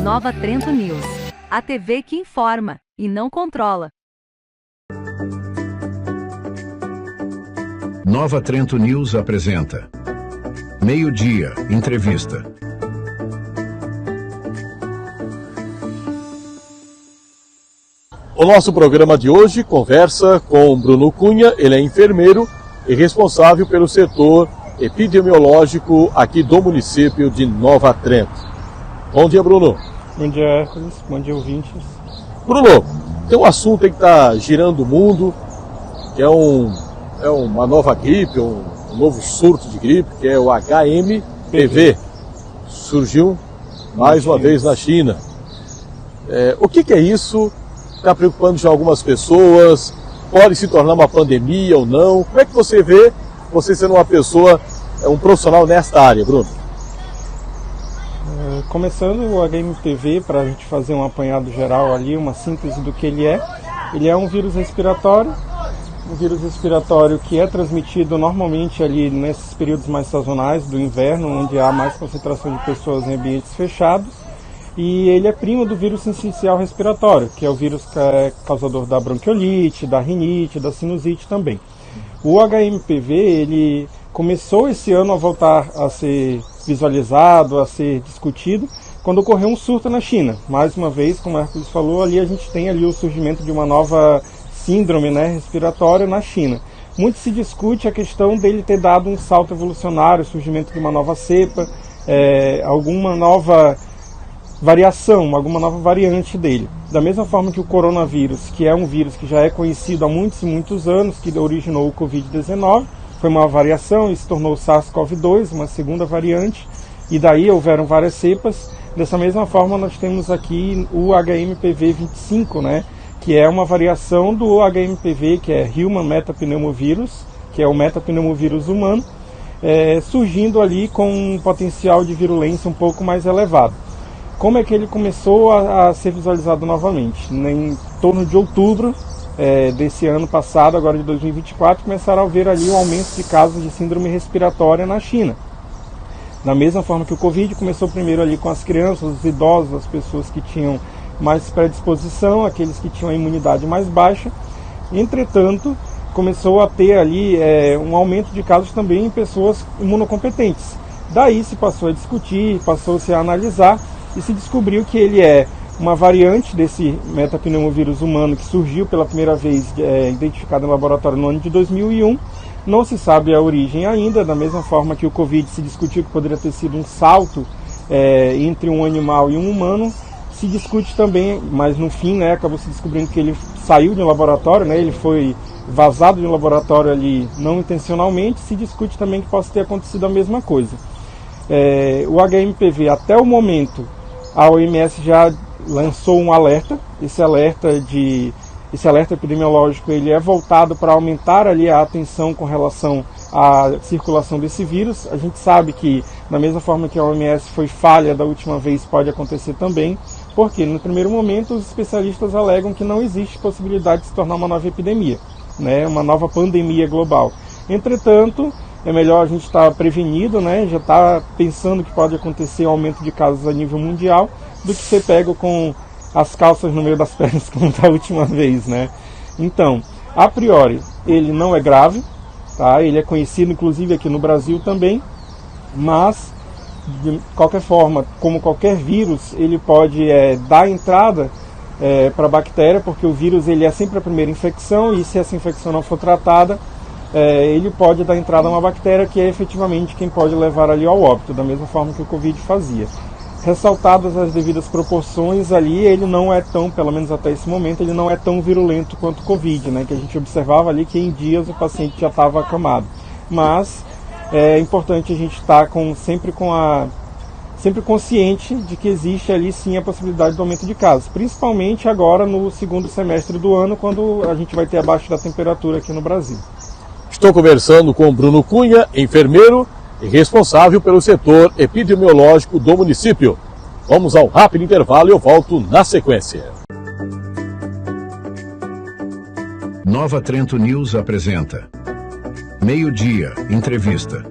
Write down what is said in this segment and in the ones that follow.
Nova Trento News. A TV que informa e não controla. Nova Trento News apresenta Meio-Dia, entrevista. O nosso programa de hoje conversa com Bruno Cunha, ele é enfermeiro e responsável pelo setor epidemiológico aqui do município de Nova Trento. Bom dia, Bruno. Bom dia, Hércules. Bom dia, ouvintes. Bruno, tem um assunto aí que está girando o mundo, que é uma nova gripe, um novo surto de gripe, que é o HMPV. Surgiu mais uma vez na China. O que é isso? Está preocupando já algumas pessoas? Pode se tornar uma pandemia ou não? Como é que você vê, você sendo uma pessoa, um profissional nesta área, Bruno? Começando o HMPV, para a gente fazer um apanhado geral ali, uma síntese do que ele é um vírus respiratório, que é transmitido normalmente ali nesses períodos mais sazonais do inverno, onde há mais concentração de pessoas em ambientes fechados, e ele é primo do vírus sincicial respiratório, que é o vírus causador da bronquiolite, da rinite, da sinusite também. O HMPV, ele começou esse ano a voltar a ser visualizado, a ser discutido, quando ocorreu um surto na China. Mais uma vez, como o Hércules falou, ali a gente tem ali o surgimento de uma nova síndrome, respiratória na China. Muito se discute a questão dele ter dado um salto evolucionário, o surgimento de uma nova cepa, alguma nova variação, alguma nova variante dele. Da mesma forma que o coronavírus, que é um vírus que já é conhecido há muitos e muitos anos, que originou o Covid-19, foi uma variação e se tornou o SARS-CoV-2, uma segunda variante, e daí houveram várias cepas. Dessa mesma forma, nós temos aqui o HMPV-25, que é uma variação do HMPV, que é Human Metapneumovirus, que é o metapneumovírus humano, surgindo ali com um potencial de virulência um pouco mais elevado. Como é que ele começou a ser visualizado novamente? Em torno de outubro desse ano passado, agora de 2024, começaram a haver ali um aumento de casos de síndrome respiratória na China. Da mesma forma que o Covid começou primeiro ali com as crianças, os idosos, as pessoas que tinham mais predisposição, aqueles que tinham a imunidade mais baixa. Entretanto, começou a ter ali um aumento de casos também em pessoas imunocompetentes. Daí se passou a discutir, passou-se a analisar e se descobriu que ele é uma variante desse metapneumovírus humano que surgiu pela primeira vez identificado em laboratório no ano de 2001. Não se sabe a origem ainda, da mesma forma que o Covid se discutiu que poderia ter sido um salto entre um animal e um humano. Se discute também, mas no fim acabou se descobrindo que ele saiu de um laboratório, ele foi vazado de um laboratório ali não intencionalmente. Se discute também que possa ter acontecido a mesma coisa. O HMPV, até o momento, a OMS já lançou um alerta. Esse alerta epidemiológico ele é voltado para aumentar ali a atenção com relação à circulação desse vírus. A gente sabe que, da mesma forma que a OMS foi falha da última vez, pode acontecer também, porque no primeiro momento os especialistas alegam que não existe possibilidade de se tornar uma nova epidemia, uma nova pandemia global. Entretanto, é melhor a gente estar prevenido, já estar pensando que pode acontecer um aumento de casos a nível mundial, do que ser pego com as calças no meio das pernas, como da última vez, Então, a priori, ele não é grave, ele é conhecido inclusive aqui no Brasil também, mas, de qualquer forma, como qualquer vírus, ele pode dar entrada para a bactéria, porque o vírus ele é sempre a primeira infecção, e se essa infecção não for tratada, ele pode dar entrada a uma bactéria que é efetivamente quem pode levar ali ao óbito, da mesma forma que o Covid fazia. Ressaltadas as devidas proporções ali, ele não é tão, pelo menos até esse momento, ele não é tão virulento quanto o Covid, que a gente observava ali que em dias o paciente já estava acamado. Mas é importante a gente estar sempre consciente de que existe ali sim a possibilidade do aumento de casos, principalmente agora no segundo semestre do ano, quando a gente vai ter abaixo da temperatura aqui no Brasil. Estou conversando com Bruno Cunha, enfermeiro e responsável pelo setor epidemiológico do município. Vamos ao rápido intervalo e eu volto na sequência. Nova Trento News apresenta Meio-Dia, entrevista.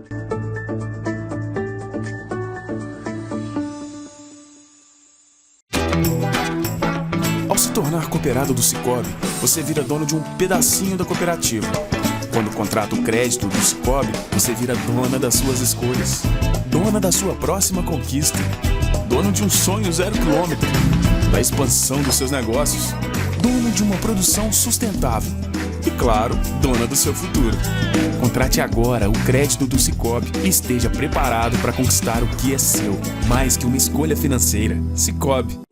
virar cooperado do Sicoob, você vira dono de um pedacinho da cooperativa. Quando contrata o crédito do Sicoob, você vira dona das suas escolhas, dona da sua próxima conquista, dono de um sonho 0 quilômetro, da expansão dos seus negócios, dono de uma produção sustentável e, claro, dona do seu futuro. Contrate agora o crédito do Sicoob e esteja preparado para conquistar o que é seu. Mais que uma escolha financeira. Sicoob.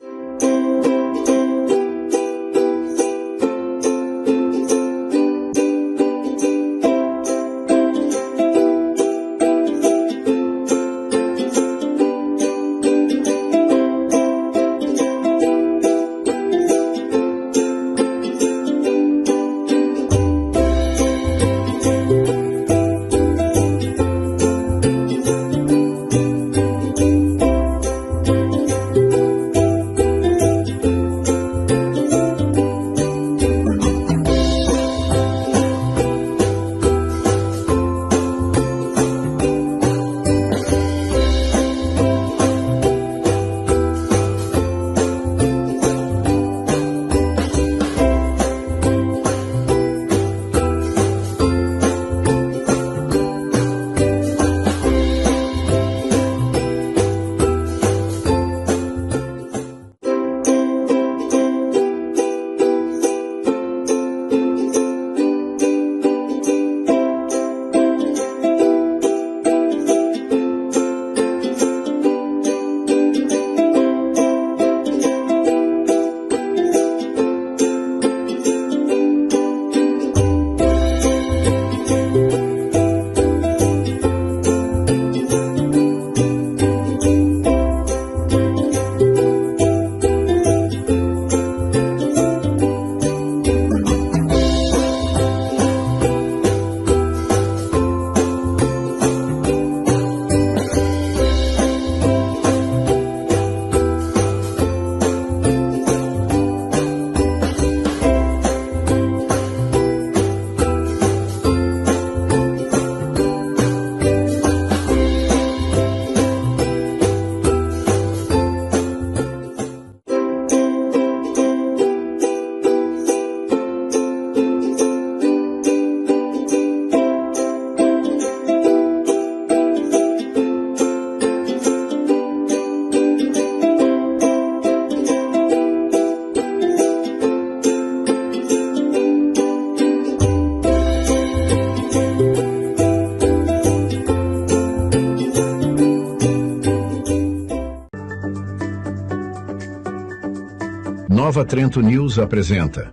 Nova Trento News apresenta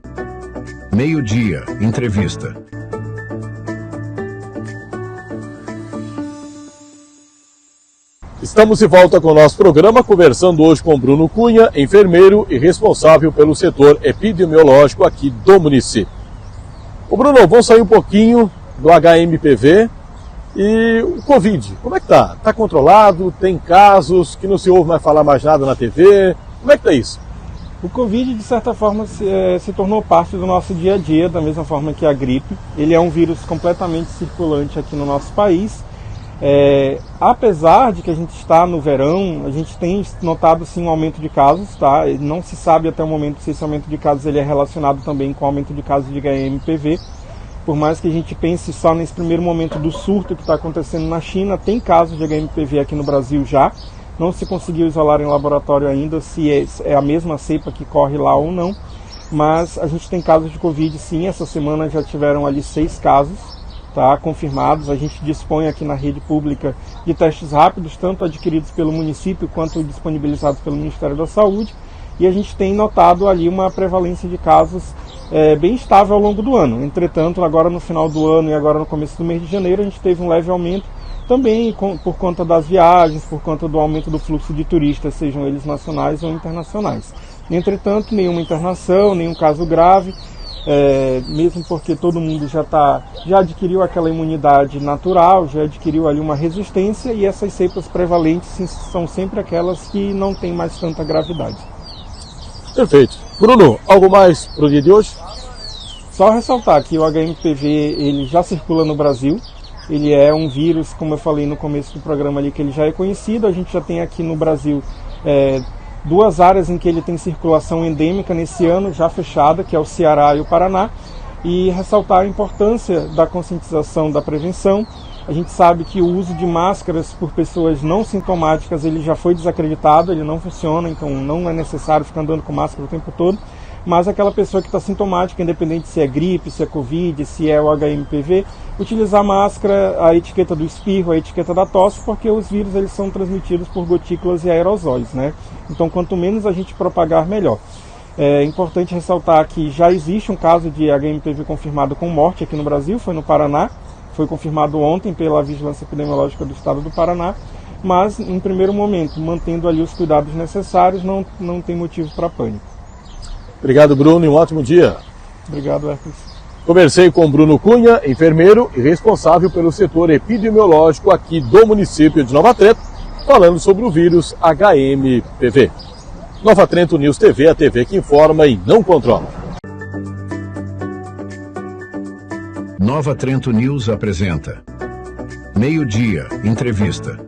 Meio-Dia, Entrevista. Estamos de volta com o nosso programa, conversando hoje com Bruno Cunha, enfermeiro e responsável pelo setor epidemiológico aqui do município. Ô Bruno, vamos sair um pouquinho do HMPV e o Covid. Como é que tá? Tá controlado? Tem casos que não se ouve mais falar mais nada na TV? Como é que tá isso? O Covid, de certa forma, se tornou parte do nosso dia a dia, da mesma forma que a gripe. Ele é um vírus completamente circulante aqui no nosso país. Apesar de que a gente está no verão, a gente tem notado sim um aumento de casos, tá? Não se sabe até o momento se esse aumento de casos ele é relacionado também com o aumento de casos de HMPV. Por mais que a gente pense só nesse primeiro momento do surto que está acontecendo na China, tem casos de HMPV aqui no Brasil já. Não se conseguiu isolar em laboratório ainda se é a mesma cepa que corre lá ou não, mas a gente tem casos de Covid sim. Essa semana já tiveram ali 6 casos, tá, confirmados. A gente dispõe aqui na rede pública de testes rápidos, tanto adquiridos pelo município quanto disponibilizados pelo Ministério da Saúde, e a gente tem notado ali uma prevalência de casos bem estável ao longo do ano. Entretanto, agora no final do ano e agora no começo do mês de janeiro, a gente teve um leve aumento, também por conta das viagens, por conta do aumento do fluxo de turistas, sejam eles nacionais ou internacionais. Entretanto, nenhuma internação, nenhum caso grave, mesmo porque todo mundo já adquiriu aquela imunidade natural, já adquiriu ali uma resistência, e essas cepas prevalentes são sempre aquelas que não têm mais tanta gravidade. Perfeito. Bruno, algo mais para o dia de hoje? Só ressaltar que o HMPV ele já circula no Brasil. Ele é um vírus, como eu falei no começo do programa ali, que ele já é conhecido. A gente já tem aqui no Brasil duas áreas em que ele tem circulação endêmica nesse ano já fechada, que é o Ceará e o Paraná, e ressaltar a importância da conscientização da prevenção. A gente sabe que o uso de máscaras por pessoas não sintomáticas ele já foi desacreditado, ele não funciona, então não é necessário ficar andando com máscara o tempo todo, mas aquela pessoa que está sintomática, independente se é gripe, se é Covid, se é o HMPV, utilizar máscara, a etiqueta do espirro, a etiqueta da tosse, porque os vírus eles são transmitidos por gotículas e aerosóis, né? Então quanto menos a gente propagar, melhor. É importante ressaltar que já existe um caso de HMPV confirmado com morte aqui no Brasil, foi no Paraná, foi confirmado ontem pela Vigilância Epidemiológica do Estado do Paraná, mas em primeiro momento, mantendo ali os cuidados necessários, não tem motivo para pânico. Obrigado, Bruno, e um ótimo dia. Obrigado, Hércules. Conversei com Bruno Cunha, enfermeiro e responsável pelo setor epidemiológico aqui do município de Nova Trento, falando sobre o vírus HMPV. Nova Trento News TV, a TV que informa e não controla. Nova Trento News apresenta Meio-Dia, entrevista.